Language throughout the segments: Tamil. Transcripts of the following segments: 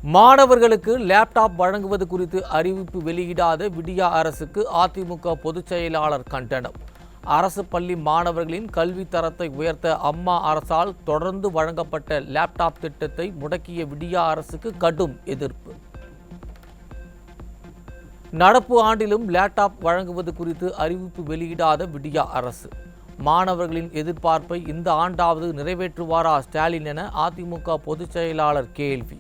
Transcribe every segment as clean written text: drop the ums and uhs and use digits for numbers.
மாணவர்களுக்கு லேப்டாப் வழங்குவது குறித்து அறிவிப்பு வெளியிடாத விடியா அரசுக்கு அதிமுக பொதுச் செயலாளர் கண்டனம். அரசு பள்ளி மாணவர்களின் கல்வி தரத்தை உயர்த்த அம்மா அரசால் தொடர்ந்து வழங்கப்பட்ட லேப்டாப் திட்டத்தை முடக்கிய விடியா அரசுக்கு கடும் எதிர்ப்பு. நடப்பு ஆண்டிலும் லேப்டாப் வழங்குவது குறித்து அறிவிப்பு வெளியிடாத விடியா அரசு மாணவர்களின் எதிர்பார்ப்பை இந்த ஆண்டாவது நிறைவேற்றுவாரா ஸ்டாலின் என அதிமுக பொதுச் செயலாளர் கேள்வி.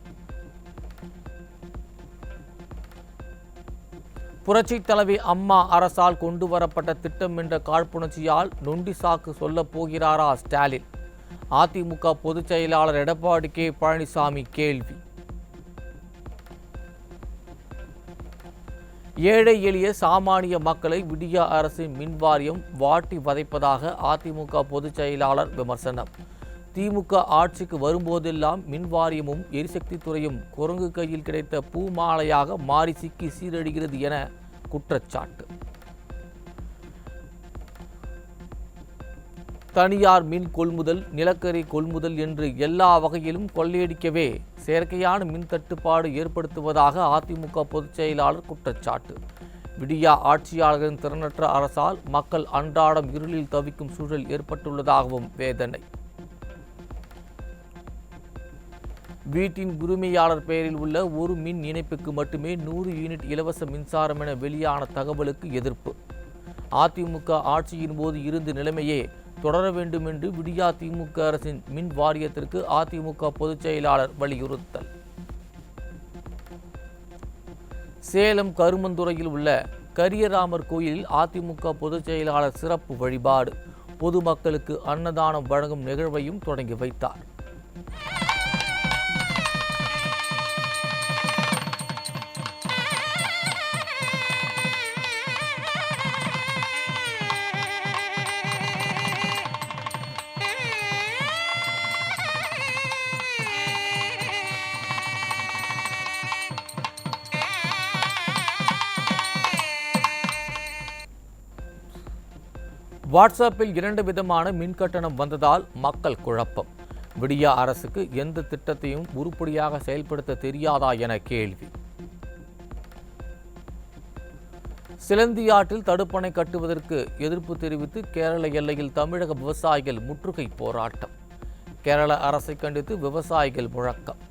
புரட்சித் தலைவி அம்மா அரசால் கொண்டு வரப்பட்ட திட்டம் என்ற காழ்ப்புணர்ச்சியால் நொண்டி சாக்கு சொல்லப் போகிறாரா ஸ்டாலின்? அதிமுக பொதுச் செயலாளர் எடப்பாடி கே பழனிசாமி கேள்வி. ஏழை எளிய சாமானிய மக்களை விடியா அரசின் மின்வாரியம் வாட்டி வதைப்பதாக அதிமுக பொதுச் செயலாளர் விமர்சனம். திமுக ஆட்சிக்கு வரும்போதெல்லாம் மின்வாரியமும் எரிசக்தி துறையும் குரங்கு கையில் கிடைத்த பூமாலையாக மாறி சிக்கி சீரழிகிறது என குற்றச்சாட்டு. தனியார் மின் கொள்முதல், நிலக்கரி கொள்முதல் என்று எல்லா வகையிலும் கொள்ளையடிக்கவே செயற்கையான மின் தட்டுப்பாடு ஏற்படுத்துவதாக அதிமுக பொதுச் செயலாளர் குற்றச்சாட்டு. விடியா ஆட்சியாளர்களின் திறனற்ற அரசால் மக்கள் அன்றாடம் இருளில் தவிக்கும் சூழல் ஏற்பட்டுள்ளதாகவும் வேதனை. வீட்டின் உரிமையாளர் பெயரில் உள்ள ஒரு மின் இணைப்புக்கு மட்டுமே 100 யூனிட் இலவச மின்சாரம் என வெளியான தகவலுக்கு எதிர்ப்பு. அதிமுக ஆட்சியின் போது இருந்த நிலைமையே தொடர வேண்டும் என்று விடியா திமுக அரசின் மின் வாரியத்திற்கு அதிமுக பொதுச் செயலாளர் வலியுறுத்தல். சேலம் கருமந்துறையில் உள்ள கரியராமர் கோயிலில் அதிமுக பொதுச் செயலாளர் சிறப்பு வழிபாடு. பொதுமக்களுக்கு அன்னதானம் வழங்கும் நிகழ்வையும் தொடங்கி வைத்தார். வாட்ஸ்அப்பில் 2 விதமான மின்கட்டணம் வந்ததால் மக்கள் குழப்பம். விடியா அரசுக்கு எந்த திட்டத்தையும் உருப்படியாக செயல்படுத்த தெரியாதா என கேள்வி. சிலந்தியாற்றில் தடுப்பணை கட்டுவதற்கு எதிர்ப்பு தெரிவித்து கேரள எல்லையில் தமிழக விவசாயிகள் முற்றுகை போராட்டம். கேரள அரசை கண்டித்து விவசாயிகள் முழக்கம்.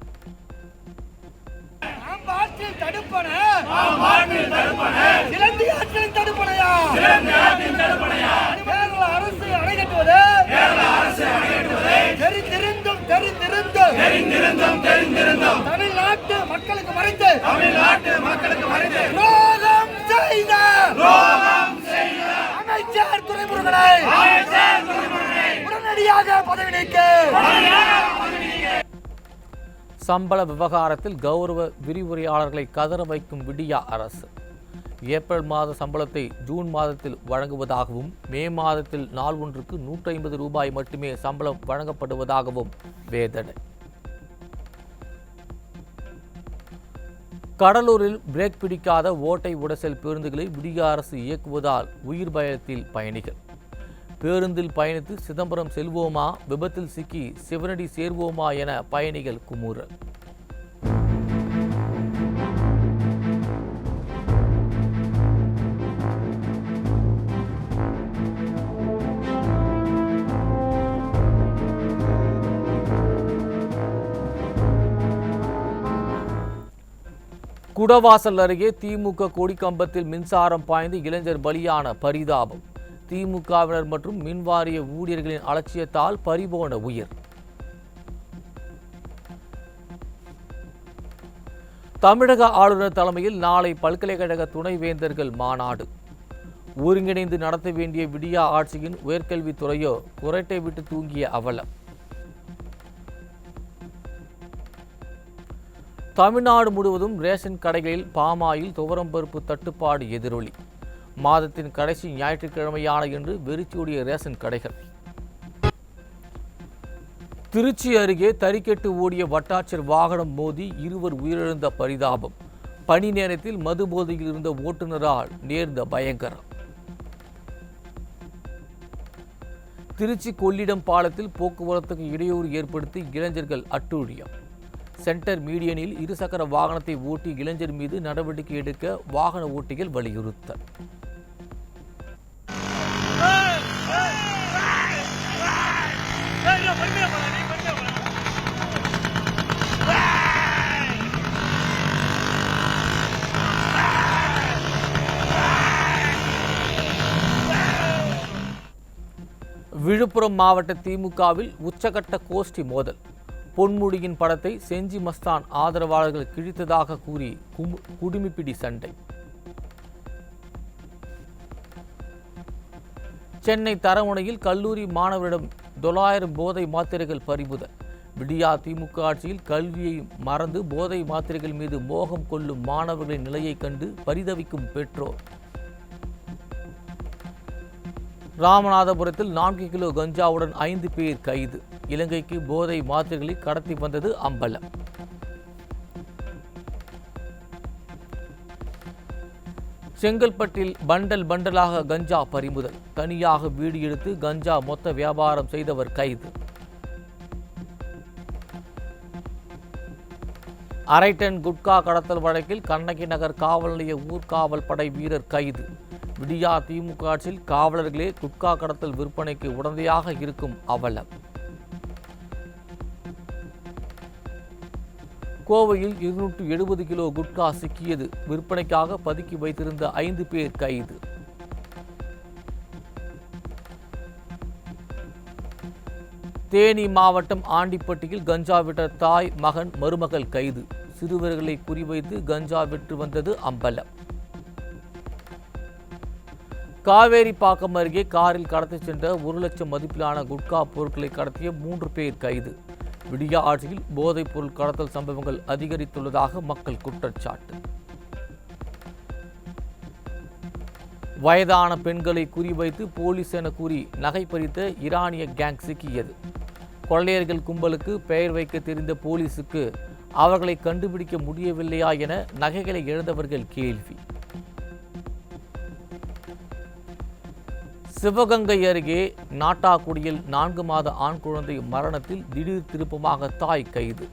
தமிழ்நாட்டு மக்களுக்கு மறைத்து துரோகம் செய்த அமைச்சர் துரைமுருகனை உடனடியாக பதவி நீக்க. சம்பள விவகாரத்தில் கௌரவ விரிவுரையாளர்களை கதற வைக்கும் விடியா அரசு. ஏப்ரல் மாத சம்பளத்தை ஜூன் மாதத்தில் வழங்குவதாகவும் மே மாதத்தில் நாள் ஒன்றுக்கு 150 ரூபாய் மட்டுமே சம்பளம் வழங்கப்படுவதாகவும் வேதனை. கடலூரில் பிரேக் பிடிக்காத ஓட்டை உடசல் பேருந்துகளை விடியா அரசு இயக்குவதால் உயிர் பயத்தில் பயணிகள். பேருந்தில் பயணித்து சிதம்பரம் செல்வோமா, விபத்தில் சிக்கி சிவனடி சேர்வோமா என பயணிகள் குமுறல். குடவாசல் அருகே திமுக கொடிக்கம்பத்தில் மின்சாரம் பாய்ந்து இளைஞர் பலியான பரிதாபம். திமுகவினர் மற்றும் மின்வாரிய ஊழியர்களின் அலட்சியத்தால் பறிபோன உயிர். தமிழக ஆளுநர் தலைமையில் நாளை பல்கலைக்கழக துணைவேந்தர்கள் மாநாடு. ஒருங்கிணைந்து நடத்த வேண்டிய விடியா ஆட்சியின் உயர்கல்வித்துறையோ குரட்டை விட்டு தூங்கிய அவலம். தமிழ்நாடு முழுவதும் ரேஷன் கடைகளில் பாமாயில் துவரம்பருப்பு தட்டுப்பாடு எதிரொலி. மாதத்தின் கடைசி ஞாயிற்றுக்கிழமையான இன்று வெறிச்சோடிய ரேஷன் கடைகள். திருச்சி அருகே தறிக்கெட்டு ஓடிய வட்டாட்சியர் வாகனம் மோதி 2 உயிரிழந்த பரிதாபம். பணி நேரத்தில் மது போதையில் இருந்த ஓட்டுநரால் நேர்ந்த பயங்கரம். திருச்சி கொள்ளிடம் பாலத்தில் போக்குவரத்துக்கு இடையூறு ஏற்படுத்தி இளைஞர்கள் அட்டூழியம். சென்டர் மீடியனில் இருசக்கர வாகனத்தை ஓட்டி இளைஞர் மீது நடவடிக்கை எடுக்க வாகன ஓட்டிகள் வலியுறுத்தல். விழுப்புரம் மாவட்ட திமுகவில் உச்சகட்ட கோஷ்டி மோதல். பொன்முடியின் படத்தை செஞ்சி மஸ்தான் ஆதரவாளர்கள் கிழித்ததாக கூறி குடுமிப்பிடி சண்டை. சென்னை தரமுனையில் கல்லூரி மாணவரிடம் 900 போதை மாத்திரைகள் பறிமுதல். விடியா திமுக ஆட்சியில் கல்வியை மறந்து போதை மாத்திரைகள் மீது மோகம் கொள்ளும் மாணவர்களின் நிலையை கண்டு பரிதவிக்கும் பெற்றோர். ராமநாதபுரத்தில் 4 கிலோ கஞ்சாவுடன் 5 பேர் கைது. இலங்கைக்கு போதை மாத்திரைகளை கடத்தி வந்தது அம்பலம். செங்கல்பட்டில் பண்டலாக கஞ்சா பறிமுதல். தனியாக வீடு எடுத்து கஞ்சா மொத்த வியாபாரம் செய்தவர் கைது. அரை டன் குட்கா கடத்தல் வழக்கில் கண்ணகி நகர் காவல் நிலைய ஊர்காவல் படை வீரர் கைது. விடியா திமுக ஆட்சியில் காவலர்களே குட்கா கடத்தல் விற்பனைக்கு உடந்தையாக இருக்கும் அவலம். கோவையில் 270 கிலோ குட்கா சிக்கியது. விற்பனைக்காக பதுக்கி வைத்திருந்த 5 பேர் கைது. தேனி மாவட்டம் ஆண்டிப்பட்டியில் கஞ்சா விற்ற தாய், மகன், மருமகள் கைது. சிறுவர்களை குறிவைத்து கஞ்சா விற்று வந்தது அம்பலம். காவேரிப்பாக்கம் அருகே காரில் கடத்திச் சென்ற 1 லட்சம் மதிப்பிலான குட்கா பொருட்களை கடத்திய 3 பேர் கைது. விடியா ஆட்சியில் போதைப் பொருள் கடத்தல் சம்பவங்கள் அதிகரித்துள்ளதாக மக்கள் குற்றச்சாட்டு. வயதான பெண்களை குறிவைத்து போலீஸ் என கூறி நகை பறித்த ஈரானிய கேங் சிக்கியது. கொள்ளையர்கள் கும்பலுக்கு பெயர் வைக்க தெரிந்த போலீசுக்கு அவர்களை கண்டுபிடிக்க முடியவில்லையா என நகைகளை இழந்தவர்கள் கேள்வி. சிவகங்கை அருகே நாட்டாக்குடியில் 4 மாத ஆண் குழந்தை மரணத்தில் திடீர் திருப்பமாக தாய் கைது.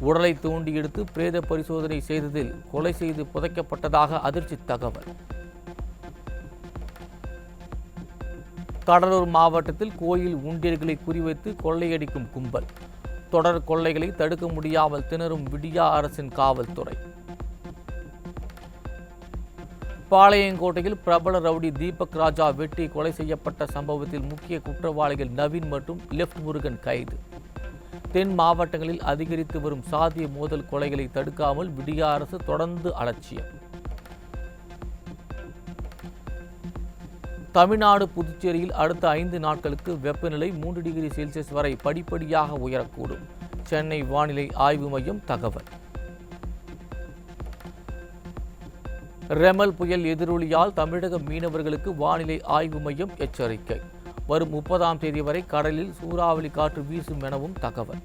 உடலை தோண்டி எடுத்து பிரேத பரிசோதனை செய்ததில் கொலை செய்து புதைக்கப்பட்டதாக அதிர்ச்சி தகவல். கடலூர் மாவட்டத்தில் கோயில் உண்டியல்களை குறிவைத்து கொள்ளையடிக்கும் கும்பல். தொடர் கொள்ளைகளை தடுக்க முடியாமல் திணறும் விடியா அரசின் காவல்துறை. பாளையங்கோட்டையில் பிரபல ரவுடி தீபக் ராஜா வெட்டி கொலை செய்யப்பட்ட சம்பவத்தில் முக்கிய குற்றவாளிகள் நவீன் மற்றும் லெப்ட் முருகன் கைது. தென் மாவட்டங்களில் அதிகரித்து வரும் சாதிய மோதல் கொலைகளை தடுக்காமல் விடியா அரசு தொடர்ந்து அலட்சியம். தமிழ்நாடு, புதுச்சேரியில் அடுத்த 5 நாட்களுக்கு வெப்பநிலை 3 டிகிரி செல்சியஸ் வரை படிப்படியாக உயரக்கூடும். சென்னை வானிலை ஆய்வு மையம் தகவல். ரெமல் புயல் எதிரொலியால் தமிழக மீனவர்களுக்கு வானிலை ஆய்வு மையம் எச்சரிக்கை. வரும் 30ஆம் தேதி வரை கடலில் சூறாவளி காற்று வீசும் எனவும் தகவல்.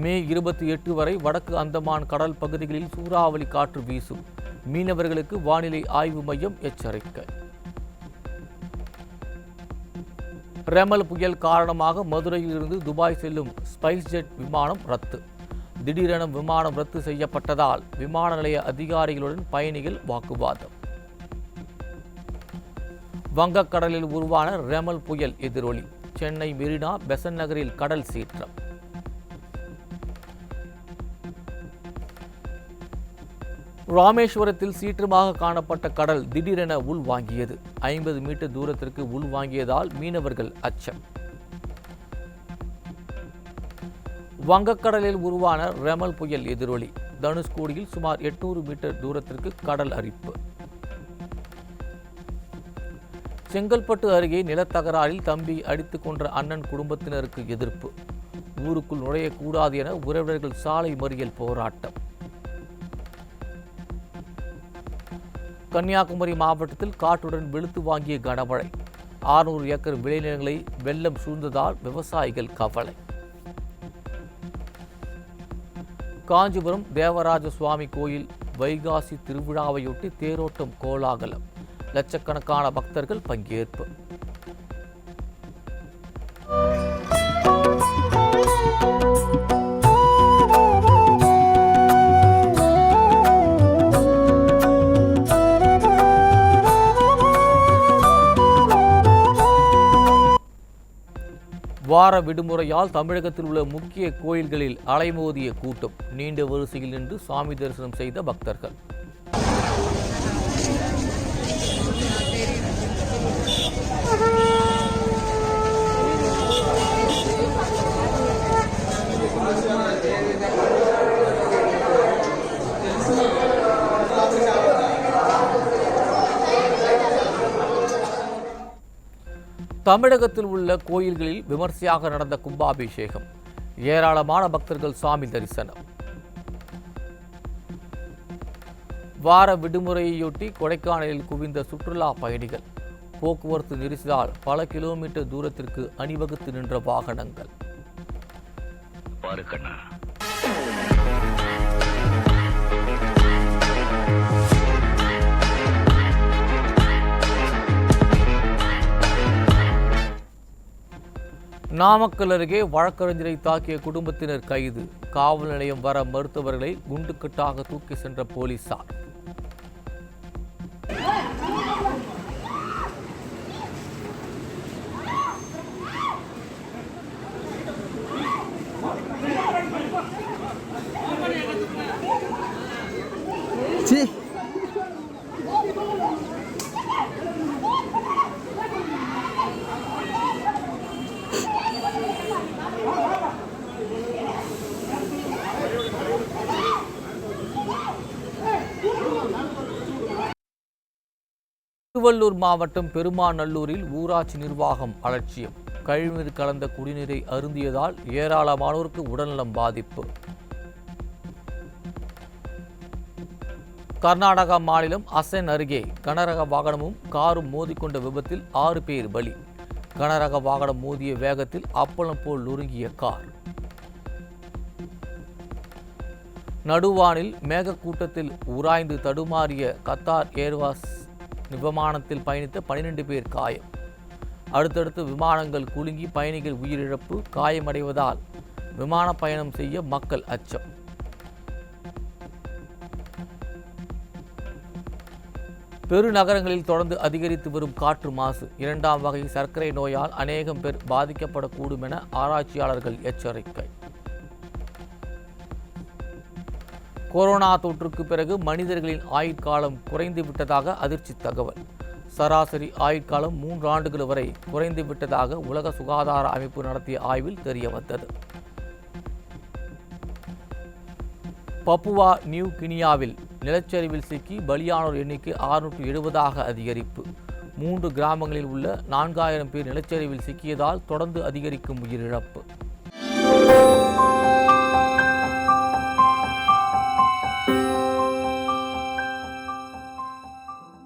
மே 28 வரை வடக்கு அந்தமான் கடல் பகுதிகளில் சூறாவளி காற்று வீசும். மீனவர்களுக்கு வானிலை ஆய்வு மையம் எச்சரிக்கை. ரெமல் புயல் காரணமாக மதுரையில் இருந்து துபாய் செல்லும் ஸ்பைஸ் ஜெட் விமானம் ரத்து. திடீரென விமானம் ரத்து செய்யப்பட்டதால் விமான நிலைய அதிகாரிகளுடன் பயணிகள் வாக்குவாதம். வங்கக்கடலில் உருவான ரெமல் புயல் எதிரொலி. சென்னை மெரினா, பெசன்ட் நகரில் கடல் சீற்றம். ராமேஸ்வரத்தில் சீற்றமாக காணப்பட்ட கடல் திடீரென உள்வாங்கியது. 50 மீட்டர் தூரத்திற்கு உள்வாங்கியதால் மீனவர்கள் அச்சம். வங்கக்கடலில் உருவான ரெமல் புயல் எதிரொலி. தனுஷ்கோடியில் சுமார் 800 மீட்டர் தூரத்திற்கு கடல் அரிப்பு. செங்கல்பட்டு அருகே நிலத்தகராறில் தம்பி அடித்துக் கொன்ற அண்ணன் குடும்பத்தினருக்கு எதிர்ப்பு. ஊருக்குள் நுழையக்கூடாது என உறவினர்கள் சாலை மறியல் போராட்டம். கன்னியாகுமரி மாவட்டத்தில் காற்றுடன் வெளுத்து வாங்கிய கனமழை. 600 ஏக்கர் விளைநிலங்களை வெள்ளம் சூழ்ந்ததால் விவசாயிகள் கவலை. காஞ்சிபுரம் தேவராஜ சுவாமி கோயில் வைகாசி திருவிழாவையொட்டி தேரோட்டம் கோலாகலம். லட்சக்கணக்கான பக்தர்கள் பங்கேற்பு. வார விடுமுறையால் தமிழகத்தில் உள்ள முக்கிய கோயில்களில் அலைமோதிய கூட்டம். நீண்ட வரிசையில் நின்று சாமி தரிசனம் செய்த பக்தர்கள். தமிழகத்தில் உள்ள கோயில்களில் விமர்சையாக நடந்த கும்பாபிஷேகம். ஏராளமான பக்தர்கள் சாமி தரிசனம். வார விடுமுறையொட்டி கொடைக்கானலில் குவிந்த சுற்றுலா பயணிகள். போக்குவரத்து நெரிசலால் பல கிலோமீட்டர் தூரத்திற்கு அணிவகுத்து நின்ற வாகனங்கள். நாமக்கல் அருகே வழக்கறிஞரை தாக்கிய குடும்பத்தினர் கைது. காவல் நிலையம் வர மருத்துவர்களை குண்டுக்கட்டாக தூக்கி சென்ற போலீசார். திருவள்ளூர் மாவட்டம் பெருமாநல்லூரில் ஊராட்சி நிர்வாகம் அலட்சியம். கழிவுநீர் கலந்த குடிநீரை அருந்தியதால் ஏராளமானோருக்கு உடல்நலம் பாதிப்பு. கர்நாடகா மாநிலம் அசன் அருகே கனரக வாகனமும் காரும் மோதிக்கொண்ட விபத்தில் 6 பேர் பலி. கனரக வாகனம் மோதிய வேகத்தில் அப்பளம் போல் நொறுங்கிய கார். நடுவானில் மேகக்கூட்டத்தில் உராய்ந்து தடுமாறிய கத்தார் ஏர்வாஸ் விமானத்தில் பயணித்த 12 பேர் காயம். அடுத்தடுத்து விமானங்கள் குலுங்கி பயணிகள் உயிரிழப்பு. காயமடைவதால் விமான பயணம் செய்ய மக்கள் அச்சம். பெருநகரங்களில் தொடர்ந்து அதிகரித்து வரும் காற்று மாசு. 2ஆம் வகை சர்க்கரை நோயால் அநேகம் பேர் பாதிக்கப்படக்கூடும் என ஆராய்ச்சியாளர்கள் எச்சரிக்கை. கொரோனா தொற்றுக்கு பிறகு மனிதர்களின் ஆயுட்காலம் குறைந்து விட்டதாக அதிர்ச்சி தகவல். சராசரி ஆயுட்காலம் 3 ஆண்டுகள் வரை குறைந்து விட்டதாக உலக சுகாதார அமைப்பு நடத்திய ஆய்வில் தெரியவந்தது. பப்புவா நியூ கினியாவில் நிலச்சரிவில் சிக்கி பலியானோர் எண்ணிக்கை 670ஆக அதிகரிப்பு. 3 கிராமங்களில் உள்ள 4000 பேர் நிலச்சரிவில் சிக்கியதால் தொடர்ந்து அதிகரிக்கும் உயிரிழப்பு.